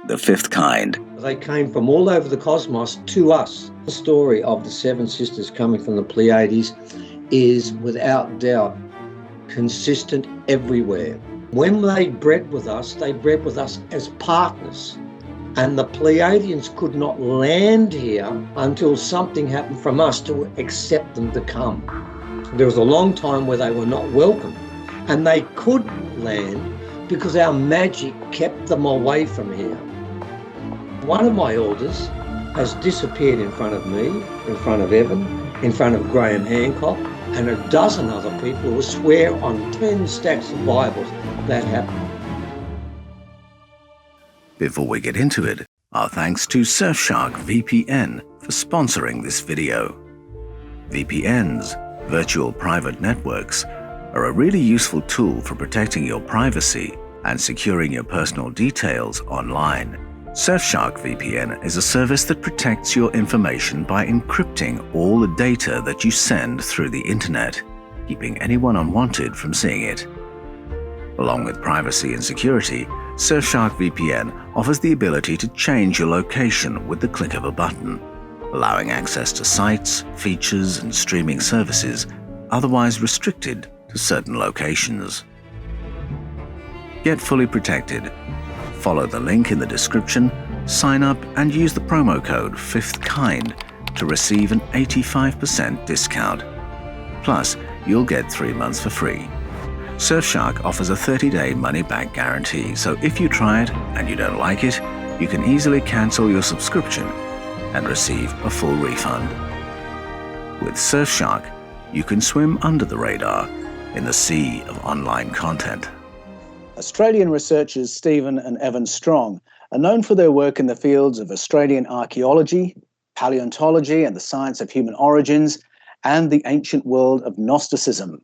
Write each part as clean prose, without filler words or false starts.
The fifth kind. They came from all over the cosmos to us. The story of the seven sisters coming from the Pleiades is without doubt consistent everywhere. When they bred with us as partners. And the Pleiadians could not land here until something happened from us to accept them to come. There was a long time where they were not welcome, and they couldn't land because our magic kept them away from here. One of my elders has disappeared in front of me, in front of Evan, in front of Graham Hancock, and a dozen other people who swear on 10 stacks of Bibles that happened. Before we get into it, our thanks to Surfshark VPN for sponsoring this video. VPNs, virtual private networks, are a really useful tool for protecting your privacy and securing your personal details online. Surfshark VPN is a service that protects your information by encrypting all the data that you send through the internet, keeping anyone unwanted from seeing it. Along with privacy and security, Surfshark VPN offers the ability to change your location with the click of a button, allowing access to sites, features, and streaming services otherwise restricted to certain locations. Get fully protected. Follow the link in the description, sign up, and use the promo code FIFTHKIND to receive an 85% discount. Plus, you'll get 3 months for free. Surfshark offers a 30-day money-back guarantee, so if you try it and you don't like it, you can easily cancel your subscription and receive a full refund. With Surfshark, you can swim under the radar in the sea of online content. Australian researchers Stephen and Evan Strong are known for their work in the fields of Australian archaeology, paleontology and the science of human origins, and the ancient world of Gnosticism.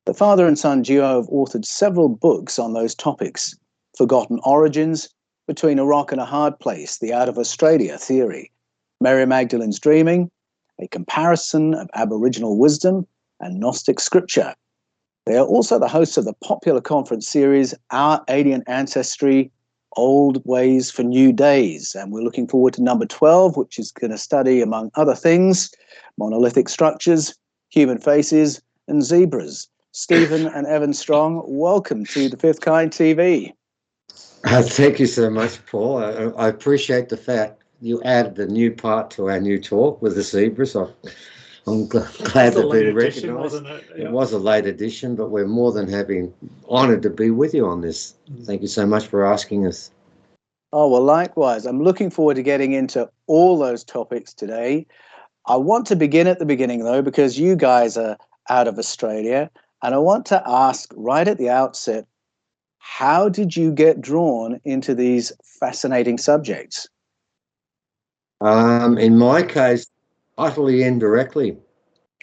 The father and son duo have authored several books on those topics: Forgotten Origins, Between a Rock and a Hard Place, The Out of Australia Theory, Mary Magdalene's Dreaming, A Comparison of Aboriginal Wisdom, and Gnostic Scripture. They are also the hosts of the popular conference series, Our Alien Ancestry, Old Ways for New Days. And we're looking forward to number 12, which is going to study, among other things, monolithic structures, human faces, and zebras. Stephen and Evan Strong, welcome to The Fifth Kind TV. Thank you so much, Paul. I appreciate the fact you added a new part to our new talk with the zebras. I'm glad to be recognised. It was a late edition, but we're more than honoured to be with you on this. Thank you so much for asking us. Oh, well, likewise. I'm looking forward to getting into all those topics today. I want to begin at the beginning, though, because you guys are out of Australia, and I want to ask right at the outset, how did you get drawn into these fascinating subjects? In my case, utterly indirectly.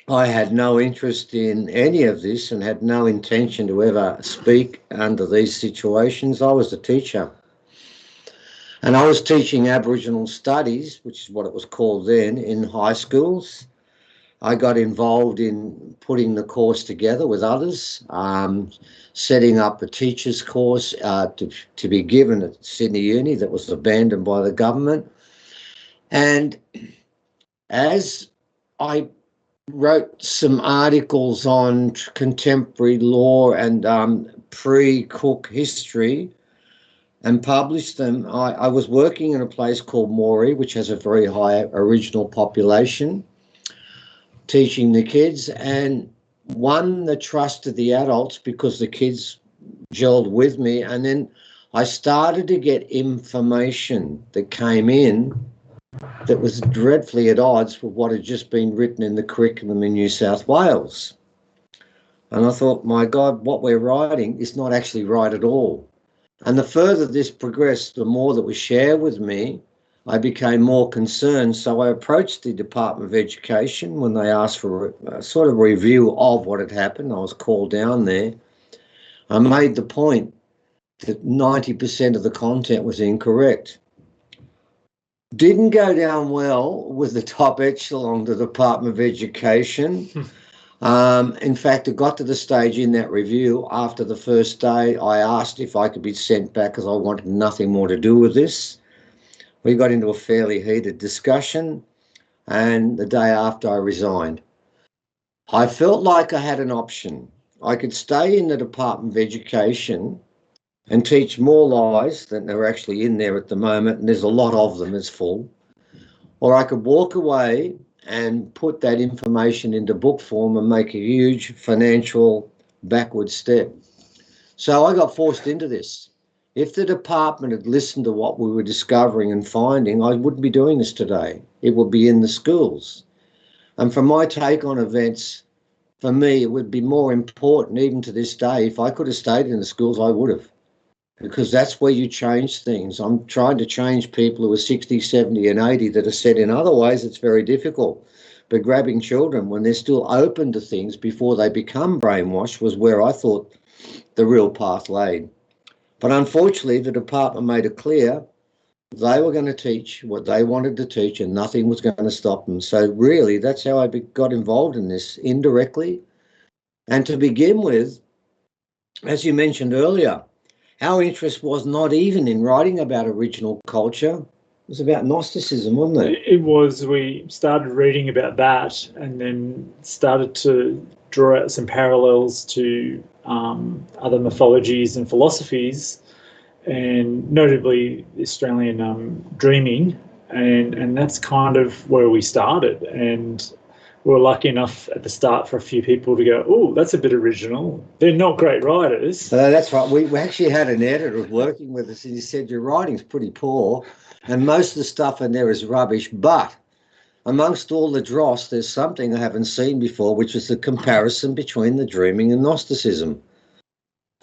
I had no interest in any of this and had no intention to ever speak under these situations. I was a teacher. And I was teaching Aboriginal studies, which is what it was called then, in high schools. I got involved in putting the course together with others, setting up a teacher's course to be given at Sydney Uni that was abandoned by the government. And as I wrote some articles on contemporary law and pre-Cook history and published them, I was working in a place called Moree, which has a very high Aboriginal population, teaching the kids, and won the trust of the adults because the kids gelled with me. And then I started to get information that came in that was dreadfully at odds with what had just been written in the curriculum in New South Wales. And I thought, my God, what we're writing is not actually right at all. And the further this progressed, the more that was shared with me, I became more concerned. So I approached the Department of Education when they asked for a sort of review of what had happened. I was called down there. I made the point that 90% of the content was incorrect. Didn't go down well with the top echelon of the Department of Education. In fact, it got to the stage in that review after the first day, I asked if I could be sent back because I wanted nothing more to do with this. We got into a fairly heated discussion, and the day after I resigned. I felt like I had an option. I could stay in the Department of Education and teach more lies than are actually in there at the moment, and there's a lot of them, it's full. Or I could walk away and put that information into book form and make a huge financial backward step. So I got forced into this. If the department had listened to what we were discovering and finding, I wouldn't be doing this today. It would be in the schools. And from my take on events, for me, it would be more important, even to this day, if I could have stayed in the schools, I would have. Because that's where you change things. I'm trying to change people who are 60, 70 and 80 that are set in other ways. It's very difficult. But grabbing children when they're still open to things before they become brainwashed was where I thought the real path laid. But unfortunately, the department made it clear they were going to teach what they wanted to teach and nothing was going to stop them. So really, that's how I got involved in this, indirectly. And to begin with, as you mentioned earlier, our interest was not even in writing about original culture. It was about Gnosticism, wasn't it? It was. We started reading about that and then started to draw out some parallels to other mythologies and philosophies, and notably Australian dreaming. And that's kind of where we started. And we were lucky enough at the start for a few people to go, oh, that's a bit original. They're not great writers. That's right. We actually had an editor working with us and he said, your writing's pretty poor and most of the stuff in there is rubbish. But amongst all the dross, there's something I haven't seen before, which is the comparison between the dreaming and Gnosticism.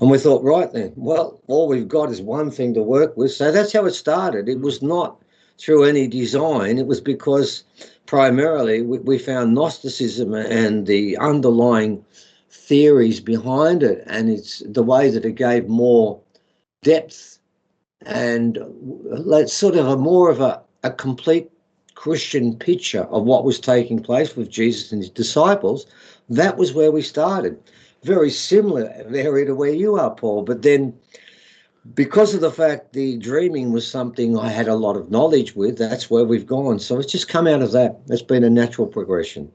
And we thought, right then, well, all we've got is one thing to work with. So that's how it started. It was not through any design. It was because primarily we found Gnosticism and the underlying theories behind it, and it's the way that it gave more depth and sort of a complete Christian picture of what was taking place with Jesus and his disciples. That was where we started. Very similar area to where you are, Paul, but then because of the fact the dreaming was something I had a lot of knowledge with, that's where we've gone. So it's just come out of that. It's been a natural progression.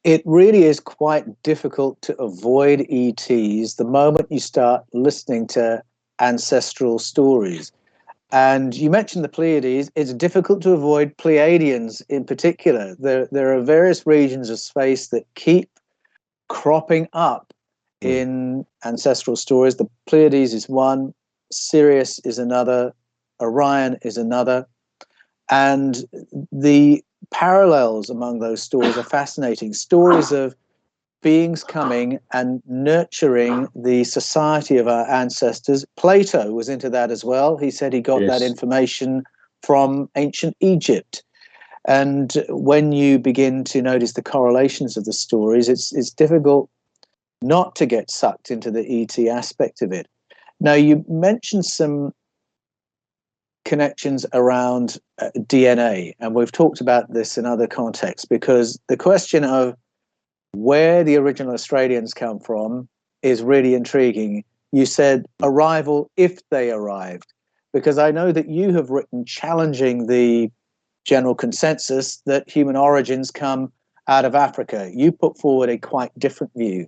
It really is quite difficult to avoid ETs the moment you start listening to ancestral stories. And you mentioned the Pleiades. It's difficult to avoid Pleiadians in particular. There are various regions of space that keep cropping up in ancestral stories. The Pleiades is one, Sirius is another, Orion is another, and the parallels among those stories are fascinating. Stories of beings coming and nurturing the society of our ancestors. Plato was into that as well. He said he got that information from ancient Egypt. And when you begin to notice the correlations of the stories, it's difficult not to get sucked into the ET aspect of it. Now, you mentioned some connections around DNA, and we've talked about this in other contexts, because the question of where the original Australians come from is really intriguing. You said arrival, if they arrived, because I know that you have written challenging the general consensus that human origins come out of Africa. You put forward a quite different view.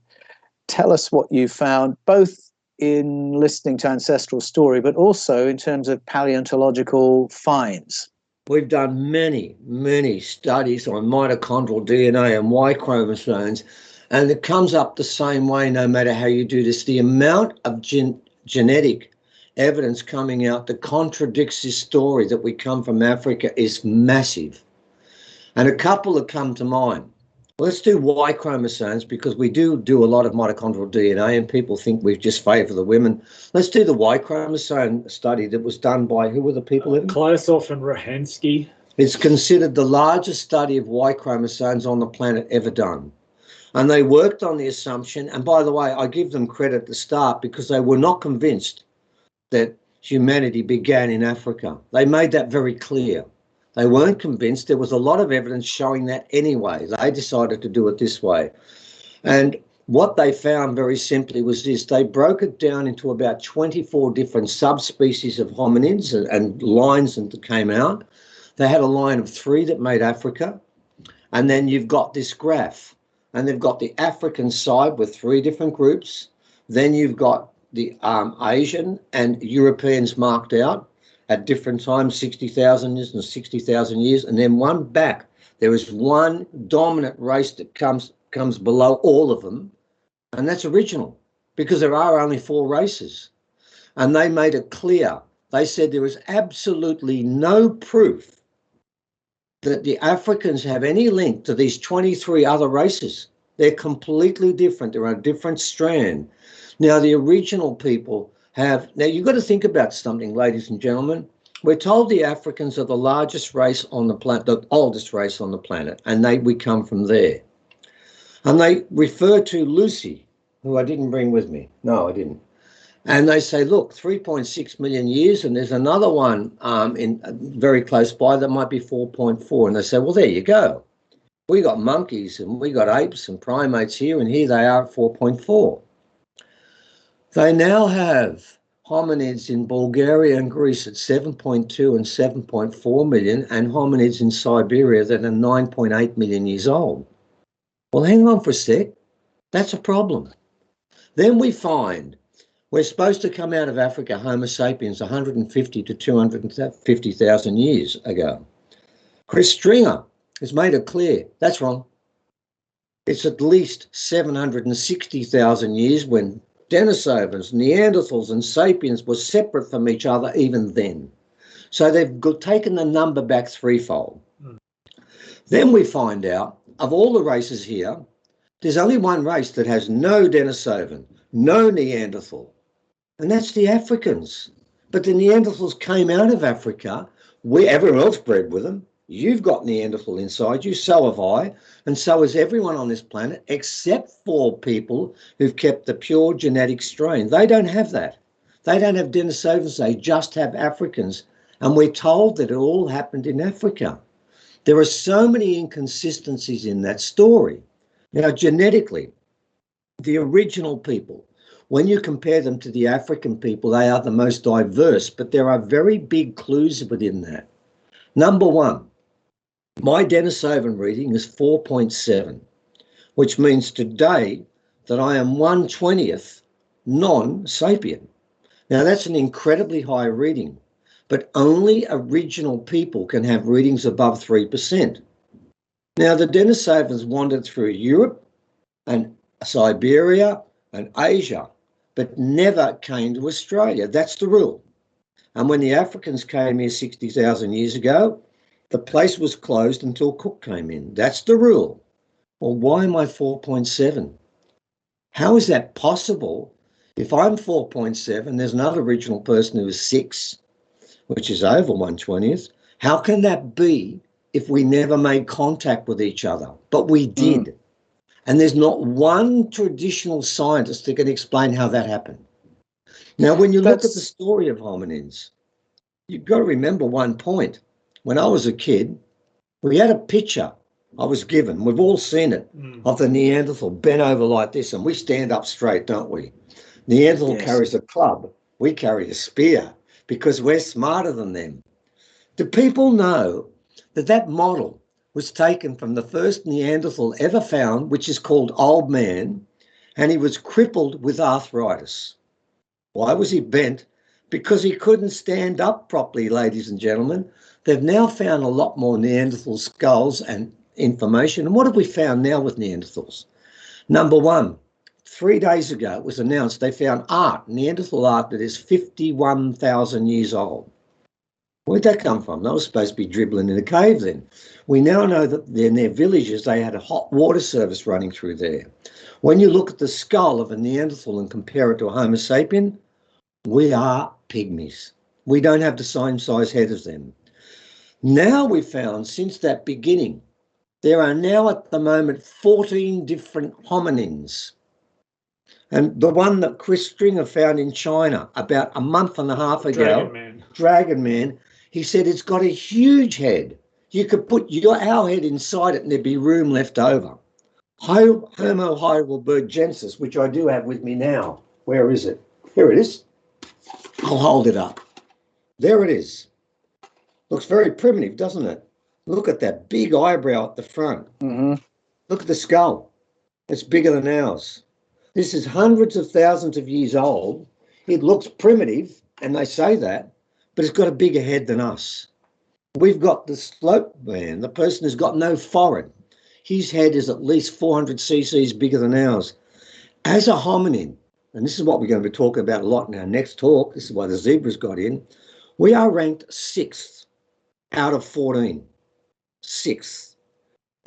Tell us what you found, both in listening to ancestral story, but also in terms of paleontological finds. We've done many, many studies on mitochondrial DNA and Y chromosomes, and it comes up the same way no matter how you do this. The amount of genetic evidence coming out that contradicts this story that we come from Africa is massive. And a couple that come to mind. Let's do Y chromosomes, because we do a lot of mitochondrial DNA and people think we just favour the women. Let's do the Y chromosome study that was done by, who were the people in it? Klausov and Rahansky. It's considered the largest study of Y chromosomes on the planet ever done. And they worked on the assumption, and by the way, I give them credit at the start because they were not convinced that humanity began in Africa. They made that very clear. They weren't convinced. There was a lot of evidence showing that anyway. They decided to do it this way. And what they found very simply was this. They broke it down into about 24 different subspecies of hominids and lines that came out. They had a line of 3 that made Africa. And then you've got this graph. And they've got the African side with 3 different groups. Then you've got the Asian and Europeans marked out at different times, 60,000 years and 60,000 years. And then one back. There is one dominant race that comes below all of them, and that's original, because there are only 4 races. And they made it clear. They said there is absolutely no proof that the Africans have any link to these 23 other races. They're completely different. They're on a different strand. Now, the original people have... Now, you've got to think about something, ladies and gentlemen. We're told the Africans are the largest race on the planet, the oldest race on the planet, and we come from there. And they refer to Lucy, who I didn't bring with me. No, I didn't. And they say, look, 3.6 million years, and there's another one very close by that might be 4.4. And they say, well, there you go. We got monkeys and we got apes and primates here, and here they are at 4.4. They now have hominids in Bulgaria and Greece at 7.2 and 7.4 million, and hominids in Siberia that are 9.8 million years old. Well, hang on for a sec. That's a problem. Then we find we're supposed to come out of Africa, Homo sapiens, 150 to 250,000 years ago. Chris Stringer has made it clear. That's wrong. It's at least 760,000 years when Denisovans, Neanderthals and Sapiens were separate from each other even then. So they've taken the number back threefold. Then we find out, of all the races here, there's only one race that has no Denisovan, no Neanderthal, and that's the Africans. But the Neanderthals came out of Africa, where everyone else bred with them. You've got Neanderthal inside you, so have I, and so has everyone on this planet, except for people who've kept the pure genetic strain. They don't have that. They don't have Denisovans, they just have Africans. And we're told that it all happened in Africa. There are so many inconsistencies in that story. Now, genetically, the original people, when you compare them to the African people, they are the most diverse, but there are very big clues within that. Number one, my Denisovan reading is 4.7, which means today that I am 1/20th non-sapien. Now, that's an incredibly high reading, but only original people can have readings above 3%. Now, the Denisovans wandered through Europe and Siberia and Asia, but never came to Australia. That's the rule. And when the Africans came here 60,000 years ago, the place was closed until Cook came in. That's the rule. Well, why am I 4.7? How is that possible? If I'm 4.7, there's another original person who is 6, which is over 1/20th. How can that be if we never made contact with each other? But we did. And there's not one traditional scientist that can explain how that happened. Now, when you look at the story of hominids, you've got to remember one point. When I was a kid, we had a picture I was given. We've all seen it, of the Neanderthal bent over like this, and we stand up straight, don't we? Neanderthal carries a club. We carry a spear because we're smarter than them. Do people know that that model was taken from the first Neanderthal ever found, which is called Old Man, and he was crippled with arthritis? Why was he bent? Because he couldn't stand up properly, ladies and gentlemen. They've now found a lot more Neanderthal skulls and information. And what have we found now with Neanderthals? Number one, 3 days ago it was announced they found art, Neanderthal art, that is 51,000 years old. Where'd that come from? They were supposed to be dribbling in a cave then. We now know that in their villages they had a hot water service running through there. When you look at the skull of a Neanderthal and compare it to a Homo sapien, we are pygmies. We don't have the same size head as them. Now we've found, since that beginning, there are now at the moment 14 different hominins. And the one that Chris Stringer found in China about a month and a half ago, Dragon Man, he said it's got a huge head. You could put our head inside it and there'd be room left over. Homo heidelbergensis, which I do have with me now. Where is it? Here it is. I'll hold it up. There it is. Looks very primitive, doesn't it? Look at that big eyebrow at the front. Mm-hmm. Look at the skull. It's bigger than ours. This is hundreds of thousands of years old. It looks primitive, and they say that, but it's got a bigger head than us. We've got the slope man, the person who's got no forehead. His head is at least 400 cc's bigger than ours. As a hominin, and this is what we're going to be talking about a lot in our next talk, this is why the zebras got in, we are ranked 6th out of 14. 6th.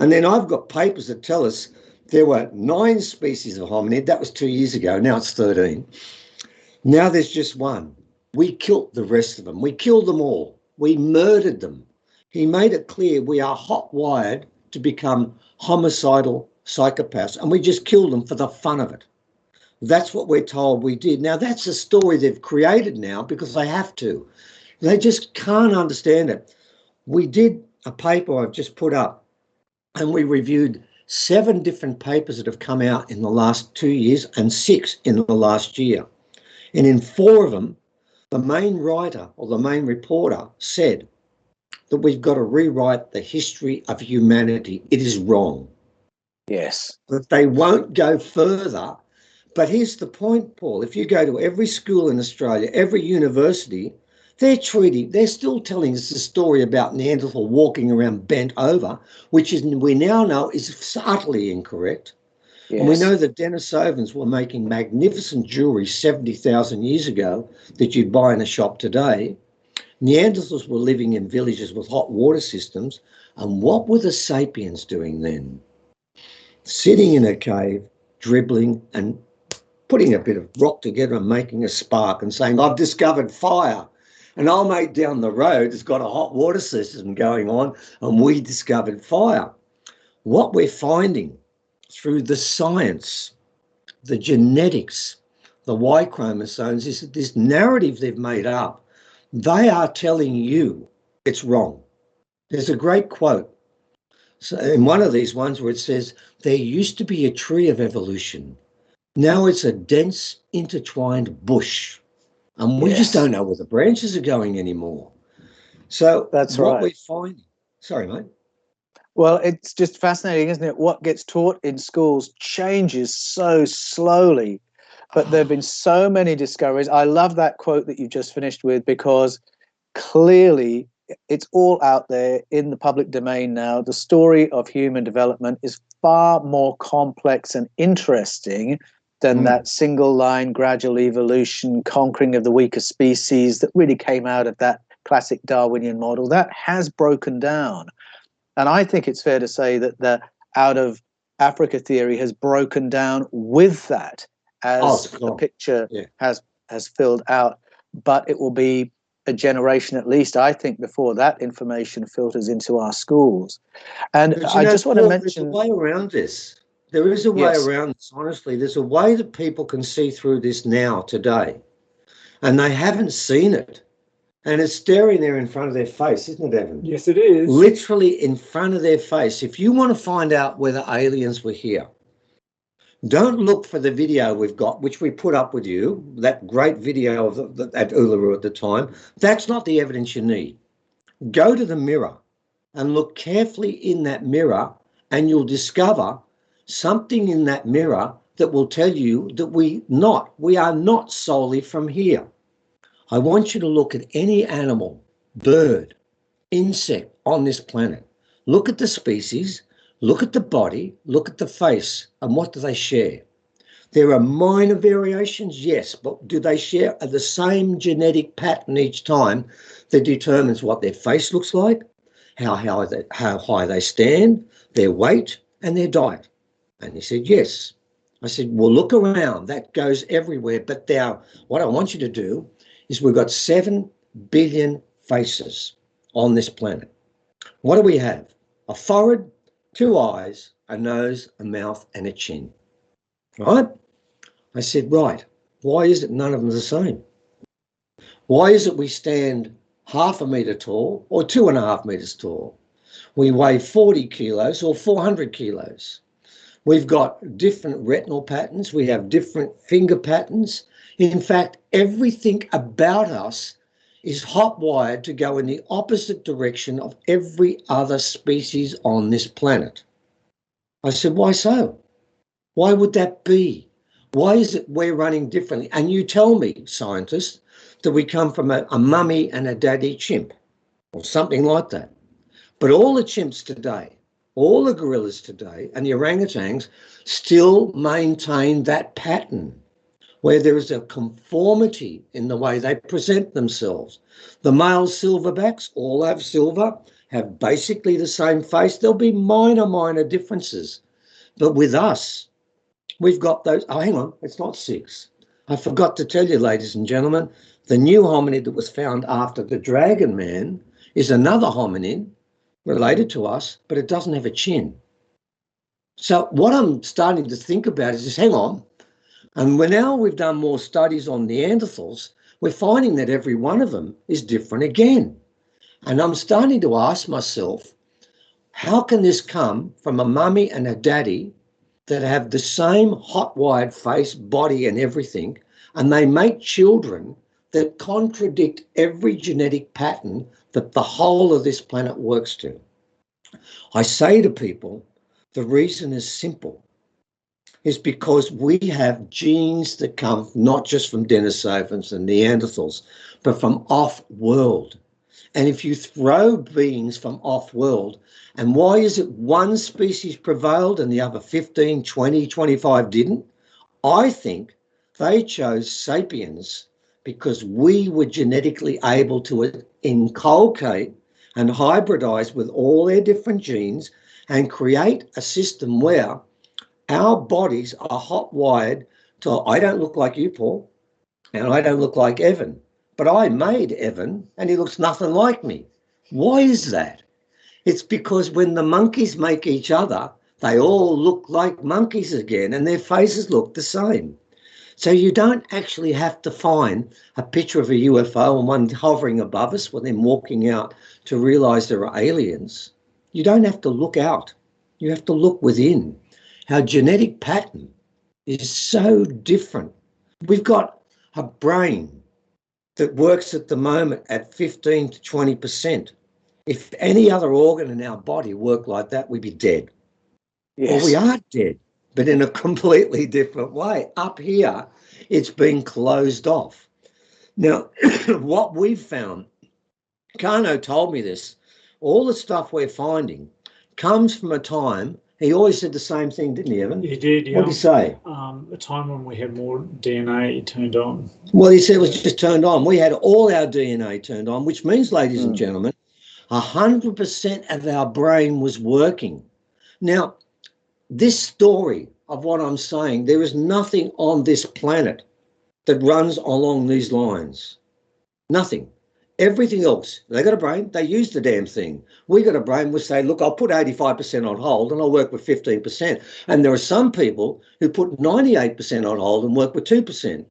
And then I've got papers that tell us there were 9 species of hominid. That was 2 years ago. Now it's 13. Now there's just one. We killed the rest of them. We killed them all. We murdered them. He made it clear we are hot-wired to become homicidal psychopaths, and we just killed them for the fun of it. That's what we're told we did. Now, that's a story they've created now because they have to. They just can't understand it. We did a paper I've just put up, and we reviewed 7 different papers that have come out in the last 2 years and 6 in the last year. And in 4 of them, the main writer or the main reporter said that we've got to rewrite the history of humanity. It is wrong. Yes. That they won't go further. But here's the point, Paul. If you go to every school in Australia, every university, they're still telling us the story about Neanderthal walking around bent over, which is, we now know is utterly incorrect. Yes. And we know that Denisovans were making magnificent jewelry 70,000 years ago that you'd buy in a shop today. Neanderthals were living in villages with hot water systems. And what were the sapiens doing then? Sitting in a cave, dribbling and putting a bit of rock together and making a spark and saying, I've discovered fire. And our mate down the road has got a hot water system going on and we discovered fire. What we're finding through the science, the genetics, the Y chromosomes, is that this narrative they've made up, they are telling you it's wrong. There's a great quote. So in one of these ones where it says, there used to be a tree of evolution. Now it's a dense, intertwined bush. And we just don't know where the branches are going anymore. So that's what right. we're finding, sorry, mate. Well, it's just fascinating, isn't it? What gets taught in schools changes so slowly, but there have been so many discoveries. I love that quote that you just finished with, because clearly it's all out there in the public domain now. The story of human development is far more complex and interesting than that single line gradual evolution, conquering of the weaker species that really came out of that classic Darwinian model. That has broken down. And I think it's fair to say that the out of Africa theory has broken down with that as the picture has filled out. But it will be a generation at least, I think, before that information filters into our schools. And I just want to mention... There's a way around this. There is a way around this, honestly. There's a way that people can see through this now, today. And they haven't seen it. And it's staring there in front of their face, isn't it, Evan? Yes, it is. Literally in front of their face. If you want to find out whether aliens were here, don't look for the video we've got, which we put up with you, that great video of at Uluru at the time. That's not the evidence you need. Go to the mirror and look carefully in that mirror, and you'll discover something in that mirror that will tell you that we are not solely from here. I want you to look at any animal, bird, insect on this planet. Look at the species, look at the body, look at the face, and what do they share? There are minor variations, yes, but do they share the same genetic pattern each time that determines what their face looks like, how high they stand, their weight, and their diet? And he said, yes. I said, well, look around. That goes everywhere. But now what I want you to do is we've got 7 billion faces on this planet. What do we have? A forehead, 2 eyes, a nose, a mouth, and a chin. Right? I said, right. Why is it none of them are the same? Why is it we stand 0.5 metre tall or 2.5 metres tall? We weigh 40 kilos or 400 kilos. We've got different retinal patterns. We have different finger patterns. In fact, everything about us is hot-wired to go in the opposite direction of every other species on this planet. I said, why so? Why would that be? Why is it we're running differently? And you tell me, scientists, that we come from a mummy and a daddy chimp or something like that. But all the chimps today, all the gorillas today and the orangutans still maintain that pattern where there is a conformity in the way they present themselves. The male silverbacks all have silver, have basically the same face. There'll be minor differences. But with us, we've got those. Oh, hang on, it's not 6. I forgot to tell you, ladies and gentlemen, the new hominid that was found after the dragon man is another hominid related to us, but it doesn't have a chin. So what I'm starting to think about is hang on, and now we've done more studies on Neanderthals, we're finding that every one of them is different again. And I'm starting to ask myself, how can this come from a mummy and a daddy that have the same hot-wired face, body and everything, and they make children that contradict every genetic pattern that the whole of this planet works to? I say to people, the reason is simple. Is because we have genes that come not just from Denisovans and Neanderthals, but from off-world. And if you throw beings from off-world, and why is it one species prevailed and the other 15, 20, 25 didn't? I think they chose sapiens because we were genetically able to inculcate and hybridize with all their different genes and create a system where our bodies are hot-wired to, I don't look like you, Paul, and I don't look like Evan, but I made Evan and he looks nothing like me. Why is that? It's because when the monkeys make each other, they all look like monkeys again and their faces look the same. So you don't actually have to find a picture of a UFO and one hovering above us with them walking out to realize there are aliens. You don't have to look out. You have to look within. Our genetic pattern is so different. We've got a brain that works at the moment at 15 to 20%. If any other organ in our body worked like that, we'd be dead. Yes. Well, we are dead, but in a completely different way. Up here, it's been closed off. Now, what we've found, Kano told me this, all the stuff we're finding comes from a time. He always said the same thing, didn't he, Evan? He did, yeah. What did he say? A time when we had more DNA turned on. Well, he said it was just turned on. We had all our DNA turned on, which means, ladies and gentlemen, 100% of our brain was working. Now, this story of what I'm saying, there is nothing on this planet that runs along these lines. Nothing. Everything else, they got a brain, they use the damn thing. We got a brain, we say, look, I'll put 85% on hold and I'll work with 15%. And there are some people who put 98% on hold and work with 2%.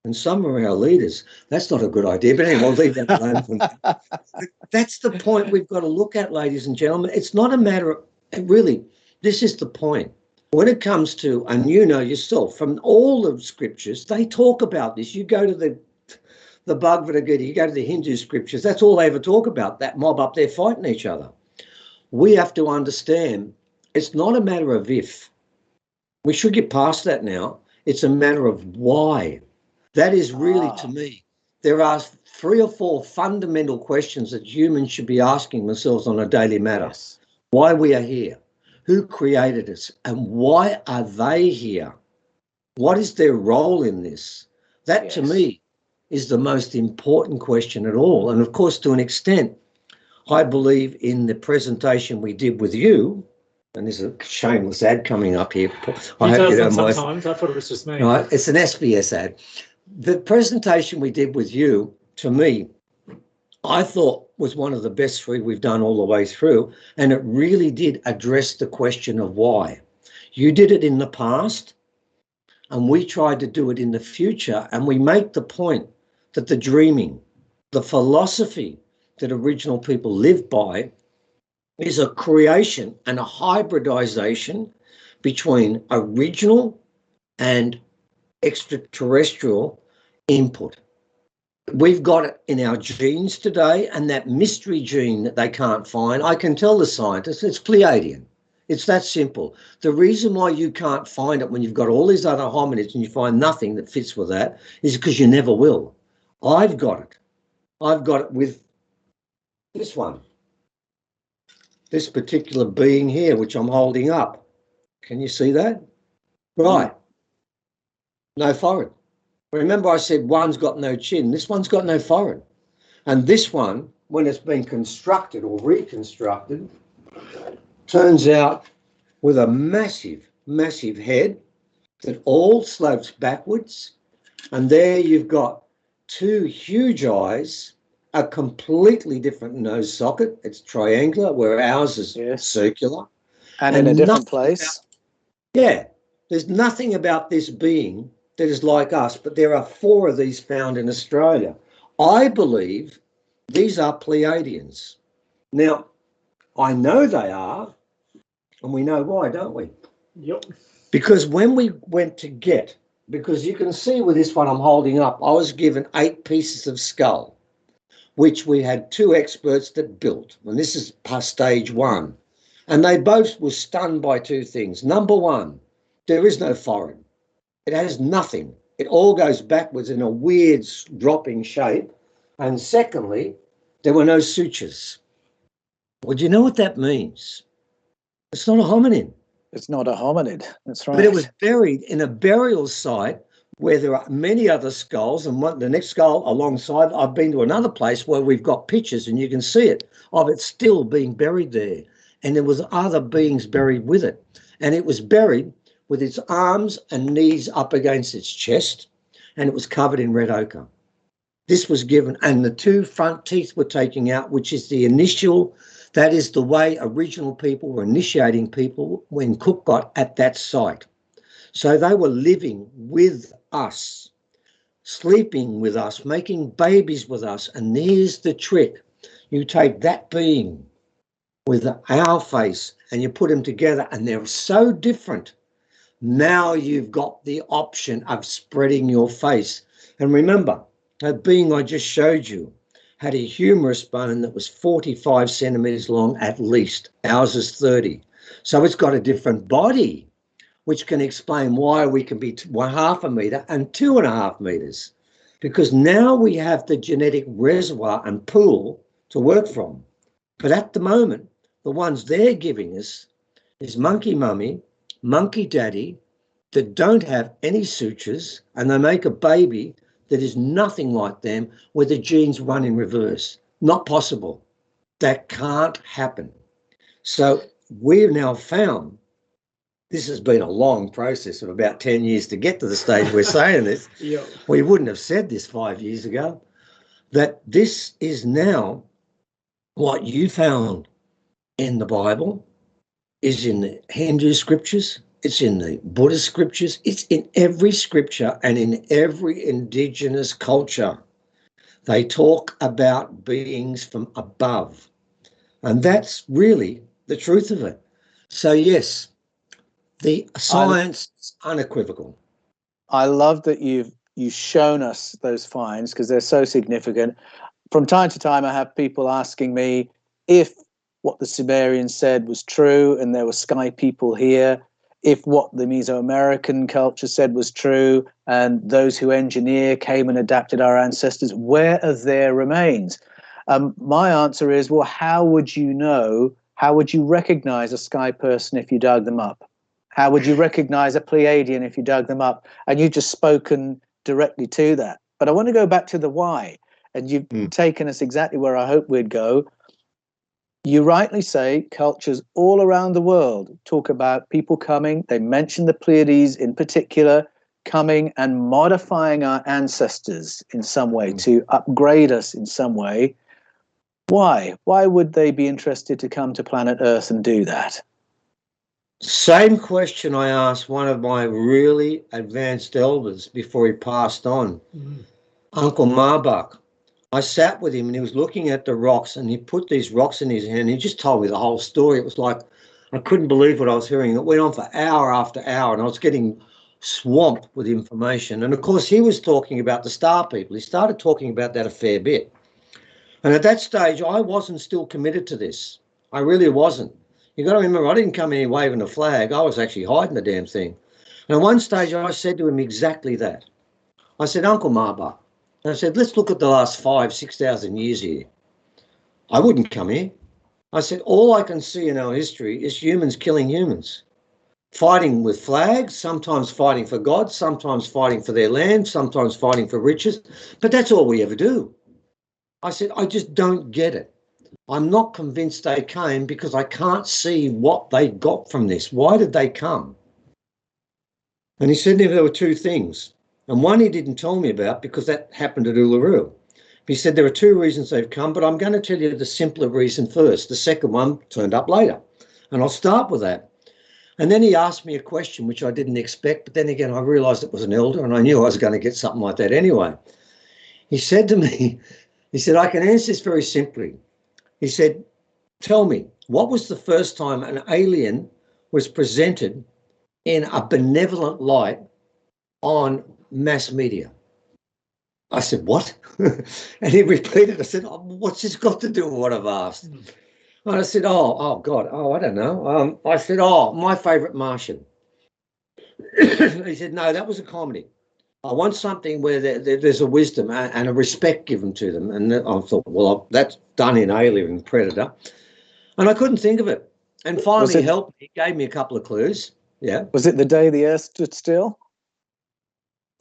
And some are our leaders. That's not a good idea, but anyway, we'll leave that alone. That's the point we've got to look at, ladies and gentlemen. It's not a matter of, really, this is the point. When it comes to, and you know yourself, from all the scriptures, they talk about this. You go to the Bhagavad Gita, you go to the Hindu scriptures, that's all they ever talk about, that mob up there fighting each other. We have to understand it's not a matter of if. We should get past that now. It's a matter of why. That is really, to me, there are 3 or 4 fundamental questions that humans should be asking themselves on a daily matter. Yes. Why we are here, who created us, and why are they here? What is their role in this? That, to me, is the most important question at all. And of course, to an extent, I believe in the presentation we did with you, and there's a shameless ad coming up here. I hope you don't mind. Sometimes I thought it was just me. Right, it's an SBS ad. The presentation we did with you, to me, I thought was one of the best 3 we've done all the way through, and it really did address the question of why. You did it in the past, and we tried to do it in the future, and we make the point that the dreaming, the philosophy that original people lived by is a creation and a hybridization between original and extraterrestrial input. We've got it in our genes today, and that mystery gene that they can't find, I can tell the scientists it's Pleiadian. It's that simple. The reason why you can't find it when you've got all these other hominids and you find nothing that fits with that is because you never will. I've got it. I've got it with this one, this particular being here, which I'm holding up. Can you see that? Right. No forehead. Remember I said one's got no chin. This one's got no forehead. And this one, when it's been constructed or reconstructed, turns out with a massive, massive head that all slopes backwards. And there you've got two huge eyes, a completely different nose socket. It's triangular, where ours is circular. And in a different place. There's nothing about this being that is like us, but there are 4 of these found in Australia. I believe these are Pleiadians. Now, I know they are, and we know why, don't we? Yep. Because when we went to get, because you can see with this one I'm holding up, I was given 8 pieces of skull, which we had 2 experts that built, and this is past stage 1. And they both were stunned by 2 things. Number 1, there is no forehead. It has nothing. It all goes backwards in a weird dropping shape. And secondly, there were no sutures. Well, do you know what that means? It's not a hominid. It's not a hominid. That's right. But it was buried in a burial site where there are many other skulls. And the next skull alongside, I've been to another place where we've got pictures and you can see it of it still being buried there. And there was other beings buried with it. And it was buried with its arms and knees up against its chest, and it was covered in red ochre. This was given, and the 2 front teeth were taken out, which is the initial, that is the way original people were initiating people when Cook got at that site. So they were living with us, sleeping with us, making babies with us, and here's the trick. You take that being with our face and you put them together, and they're so different. Now you've got the option of spreading your face. And remember, that being I just showed you had a humerus bone that was 45 centimetres long at least. Ours is 30. So it's got a different body, which can explain why we can be 1/2 metre and 2.5 metres. Because now we have the genetic reservoir and pool to work from. But at the moment, the ones they're giving us is monkey mummy, monkey daddy, that don't have any sutures, and they make a baby that is nothing like them, where the genes run in reverse. Not possible. That can't happen. So we've now found, this has been a long process of about 10 years to get to the stage we're saying this. Yeah. We wouldn't have said this 5 years ago, that this is now what you found in the Bible, is in the Hindu scriptures, it's in the Buddhist scriptures, it's in every scripture and in every indigenous culture. They talk about beings from above. And that's really the truth of it. So yes, the science is unequivocal. I love that you've shown us those finds, because they're so significant. From time to time, I have people asking me if what the Sumerians said was true and there were sky people here, if what the Mesoamerican culture said was true and those who engineer came and adapted our ancestors, where are their remains? My answer is, well, how would you know, how would you recognize a sky person if you dug them up? How would you recognize a Pleiadian if you dug them up? And you've just spoken directly to that. But I want to go back to the why, and you've taken us exactly where I hope we'd go. You rightly say cultures all around the world talk about people coming. They mention the Pleiades in particular, coming and modifying our ancestors in some way to upgrade us in some way. Why? Why would they be interested to come to planet Earth and do that? Same question I asked one of my really advanced elders before he passed on, Uncle Marbach. I sat with him and he was looking at the rocks, and he put these rocks in his hand. And he just told me the whole story. It was like I couldn't believe what I was hearing. It went on for hour after hour, and I was getting swamped with information. And of course, he was talking about the star people. He started talking about that a fair bit. And at that stage, I wasn't still committed to this. I really wasn't. You got to remember, I didn't come in here waving a flag. I was actually hiding the damn thing. And at one stage, I said to him exactly that. I said, Uncle Marba, and I said, let's look at the last 5,000, 6,000 years here. I wouldn't come here. I said, all I can see in our history is humans killing humans, fighting with flags, sometimes fighting for God, sometimes fighting for their land, sometimes fighting for riches. But that's all we ever do. I said, I just don't get it. I'm not convinced they came because I can't see what they got from this. Why did they come? And he said there were two things. And one he didn't tell me about because that happened at Uluru. He said there are two reasons they've come, but I'm going to tell you the simpler reason first. The second one turned up later. And I'll start with that. And then he asked me a question which I didn't expect, but then again I realised it was an elder and I knew I was going to get something like that anyway. He said to me, he said, I can answer this very simply. He said, tell me, what was the first time an alien was presented in a benevolent light on mass media? I said, what? And he repeated, I said, oh, what's this got to do with what I've asked? And I said, oh, God, I don't know. I said, my favourite Martian. He said, no, that was a comedy. I want something where there's a wisdom and a respect given to them. And I thought, well, that's done in Alien Predator. And I couldn't think of it. And finally he helped me, he gave me a couple of clues. Yeah. Was it The Day the Earth Stood Still?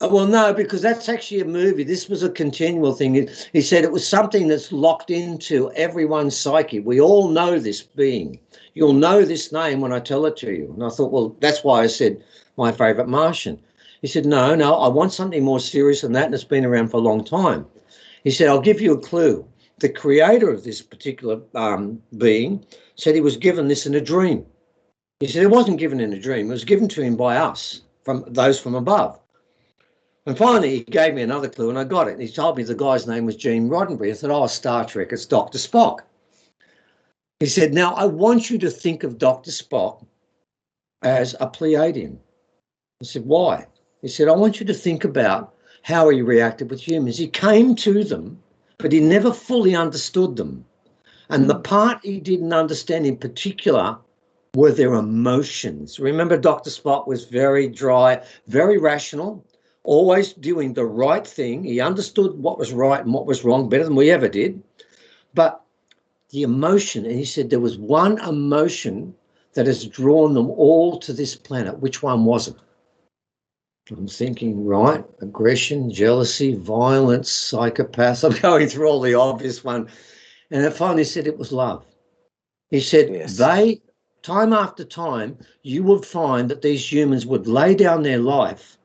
Well, no, because that's actually a movie. This was a continual thing. He said it was something that's locked into everyone's psyche. We all know this being. You'll know this name when I tell it to you. And I thought, well, that's why I said my favourite Martian. He said, no, I want something more serious than that, and it's been around for a long time. He said, I'll give you a clue. The creator of this particular being said he was given this in a dream. He said it wasn't given in a dream. It was given to him by us, from those from above. And finally, he gave me another clue, and I got it. And he told me the guy's name was Gene Roddenberry. I said, oh, Star Trek, it's Dr. Spock. He said, now, I want you to think of Dr. Spock as a Pleiadian. I said, why? He said, I want you to think about how he reacted with humans. He came to them, but he never fully understood them. And the part he didn't understand in particular were their emotions. Remember, Dr. Spock was very dry, very rational, always doing the right thing. He understood what was right and what was wrong better than we ever did. But the emotion, and he said there was one emotion that has drawn them all to this planet. Which one was it? I'm thinking, right, aggression, jealousy, violence, psychopath. I'm going through all the obvious one. And I finally said it was love. He said, yes. Time after time, you would find that these humans would lay down their life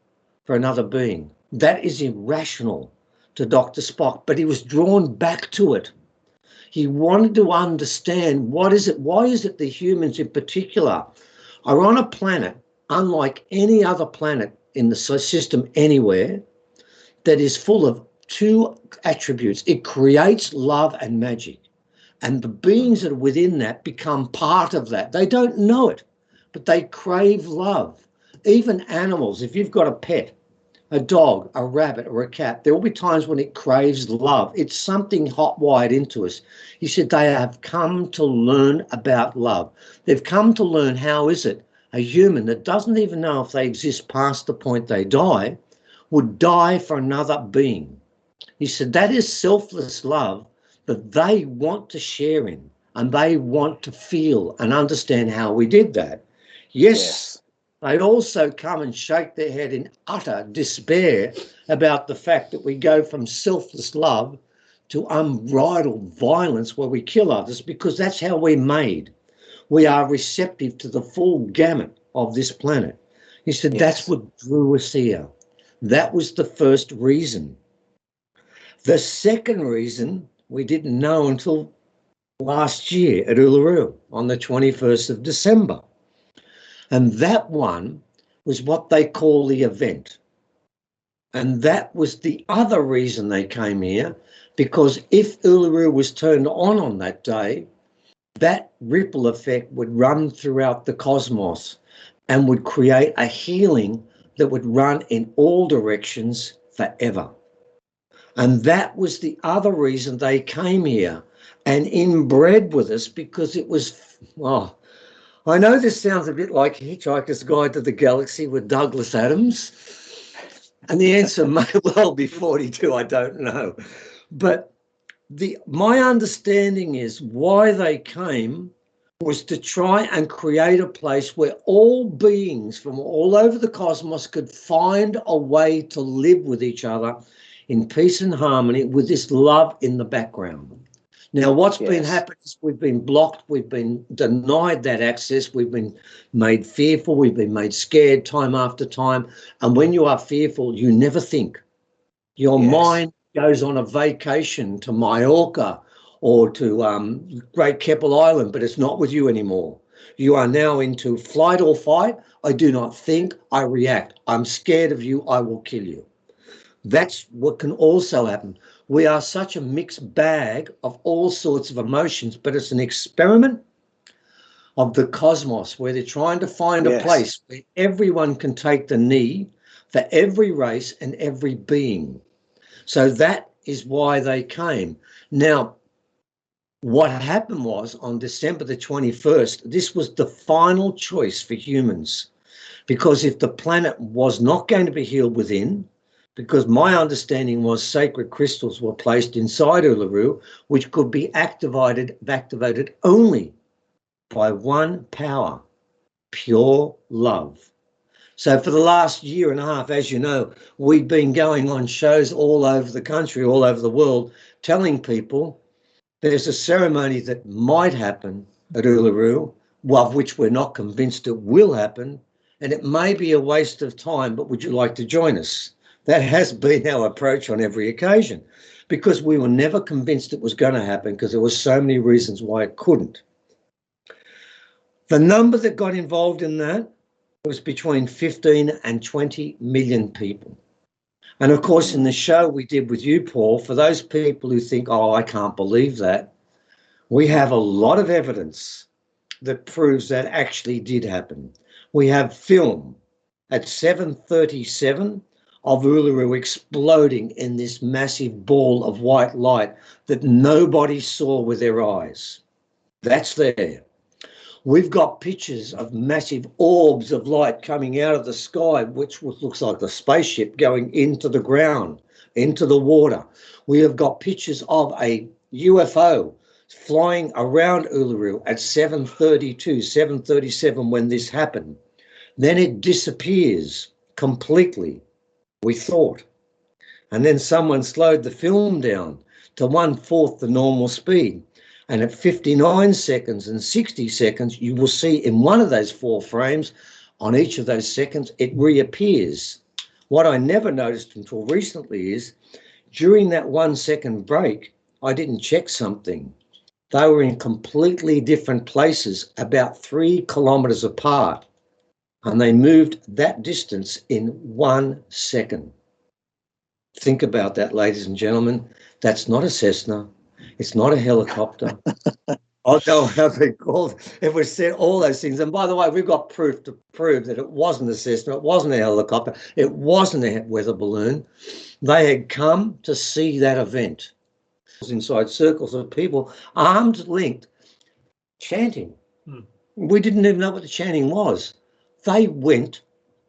for another being. That is irrational to Dr. Spock, but he was drawn back to it. He wanted to understand why is it the humans in particular are on a planet unlike any other planet in the system anywhere that is full of two attributes. It creates love and magic. And the beings that are within that become part of that. They don't know it, but they crave love. Even animals, if you've got a pet, a dog, a rabbit, or a cat, there will be times when it craves love. It's something hot-wired into us. He said they have come to learn about love. They've come to learn how is it a human that doesn't even know if they exist past the point they die would die for another being. He said that is selfless love that they want to share in, and they want to feel and understand how we did that. Yes. They'd also come and shake their head in utter despair about the fact that we go from selfless love to unbridled violence where we kill others, because that's how we're made. We are receptive to the full gamut of this planet. He said that's what drew us here. That was the first reason. The second reason we didn't know until last year at Uluru on the 21st of December. And that one was what they call the event. And that was the other reason they came here, because if Uluru was turned on that day, that ripple effect would run throughout the cosmos and would create a healing that would run in all directions forever. And that was the other reason they came here and inbred with us, because it was, well, I know this sounds a bit like Hitchhiker's Guide to the Galaxy with Douglas Adams, and the answer may well be 42, I don't know. But my understanding is why they came was to try and create a place where all beings from all over the cosmos could find a way to live with each other in peace and harmony with this love in the background. Now, what's been happening is we've been blocked, we've been denied that access, we've been made fearful, we've been made scared time after time. And when you are fearful, you never think. Your mind goes on a vacation to Mallorca or to Great Keppel Island, but it's not with you anymore. You are now into flight or fight. I do not think, I react. I'm scared of you, I will kill you. That's what can also happen. We are such a mixed bag of all sorts of emotions, but it's an experiment of the cosmos where they're trying to find a place where everyone can take the knee for every race and every being. So that is why they came. Now, what happened was on December the 21st, this was the final choice for humans, because if the planet was not going to be healed within, because my understanding was sacred crystals were placed inside Uluru, which could be activated only by one power, pure love. So for the last year and a half, as you know, we've been going on shows all over the country, all over the world, telling people there's a ceremony that might happen at Uluru, of which we're not convinced it will happen, and it may be a waste of time, but would you like to join us? That has been our approach on every occasion, because we were never convinced it was going to happen, because there were so many reasons why it couldn't. The number that got involved in that was between 15 and 20 million people. And of course, in the show we did with you, Paul, for those people who think, oh, I can't believe that, we have a lot of evidence that proves that actually did happen. We have film at 7:37 of Uluru exploding in this massive ball of white light that nobody saw with their eyes. That's there. We've got pictures of massive orbs of light coming out of the sky, which looks like the spaceship going into the ground, into the water. We have got pictures of a UFO flying around Uluru at 7:32, 7:37 when this happened. Then it disappears completely, we thought. And then someone slowed the film down to 1/4 the normal speed. And at 59 seconds and 60 seconds, you will see in one of those 4 frames, on each of those seconds, it reappears. What I never noticed until recently is, during that 1 second break, I didn't check something. They were in completely different places, about 3 kilometres apart. And they moved that distance in 1 second. Think about that, ladies and gentlemen. That's not a Cessna. It's not a helicopter. I don't know how they called it. It was said all those things. And by the way, we've got proof to prove that it wasn't a Cessna, it wasn't a helicopter, it wasn't a weather balloon. They had come to see that event. Inside circles of people, arms linked, chanting. We didn't even know what the chanting was. They went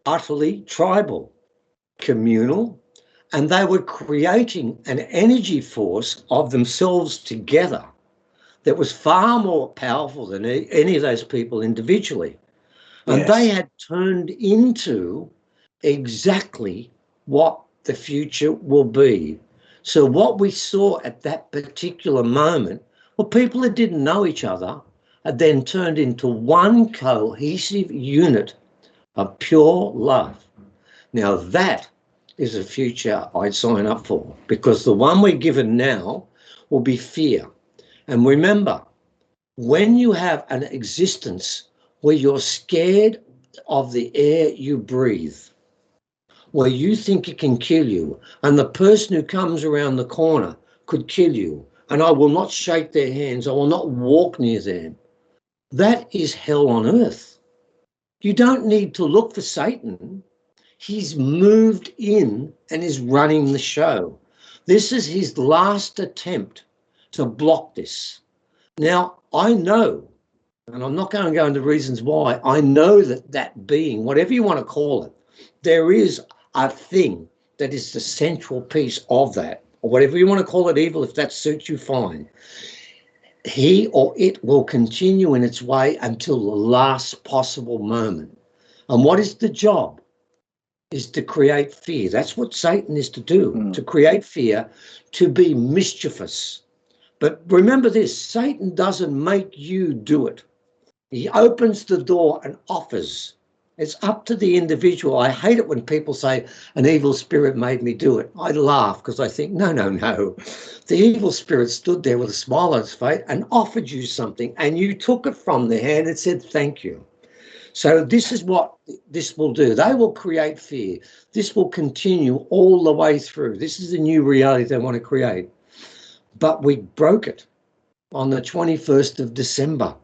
utterly tribal, communal, and they were creating an energy force of themselves together that was far more powerful than any of those people individually. And they had turned into exactly what the future will be. So what we saw at that particular moment, well, people that didn't know each other had then turned into one cohesive unit of pure love. Now that is a future I'd sign up for, because the one we're given now will be fear. And remember, when you have an existence where you're scared of the air you breathe, where you think it can kill you, and the person who comes around the corner could kill you, and I will not shake their hands. I will not walk near them. That is hell on earth. You don't need to look for Satan. He's moved in and is running the show. This is his last attempt to block this. Now, I know, and I'm not going to go into reasons why, I know that that being, whatever you want to call it, there is a thing that is the central piece of that, or whatever you want to call it, evil, if that suits you, fine. He or it will continue in its way until the last possible moment. And what is the job? Is to create fear. That's what Satan is to do, to create fear, to be mischievous. But remember this, Satan doesn't make you do it. He opens the door and offers. It's up to the individual. I hate it when people say an evil spirit made me do it. I laugh because I think, no. The evil spirit stood there with a smile on its face and offered you something, and you took it from their hand and said, thank you. So this is what this will do. They will create fear. This will continue all the way through. This is the new reality they want to create. But we broke it on the 21st of December.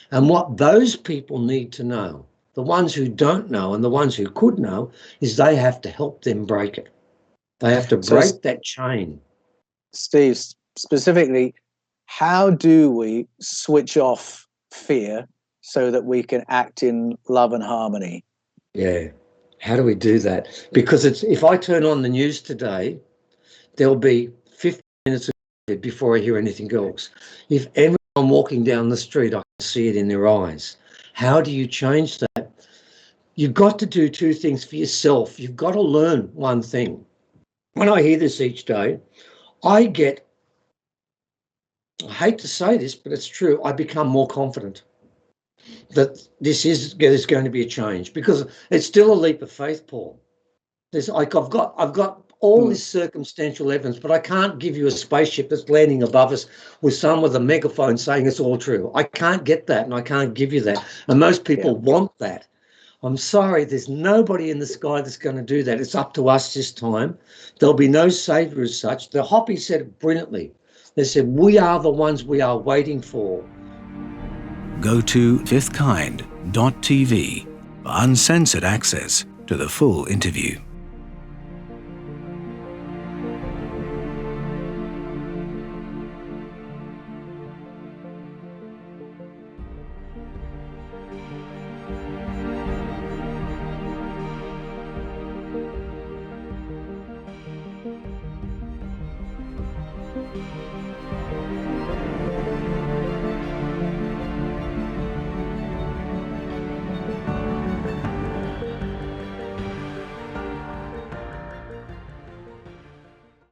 And what those people need to know, the ones who don't know and the ones who could know, is they have to help them break it. They have to break that chain. Steve, specifically, how do we switch off fear so that we can act in love and harmony? Yeah. How do we do that? Because if I turn on the news today, there'll be 15 minutes before I hear anything else. If everyone walking down the street, I can see it in their eyes. How do you change that? You've got to do two things for yourself. You've got to learn one thing. When I hear this each day, I hate to say this, but it's true, I become more confident that there's going to be a change, because it's still a leap of faith, Paul. I've got all this circumstantial evidence, but I can't give you a spaceship that's landing above us with someone with a megaphone saying it's all true. I can't get that, and I can't give you that. And most people want that. I'm sorry, there's nobody in the sky that's going to do that. It's up to us this time. There'll be no savior as such. The Hoppy said it brilliantly. They said, we are the ones we are waiting for. Go to fifthkind.tv for uncensored access to the full interview.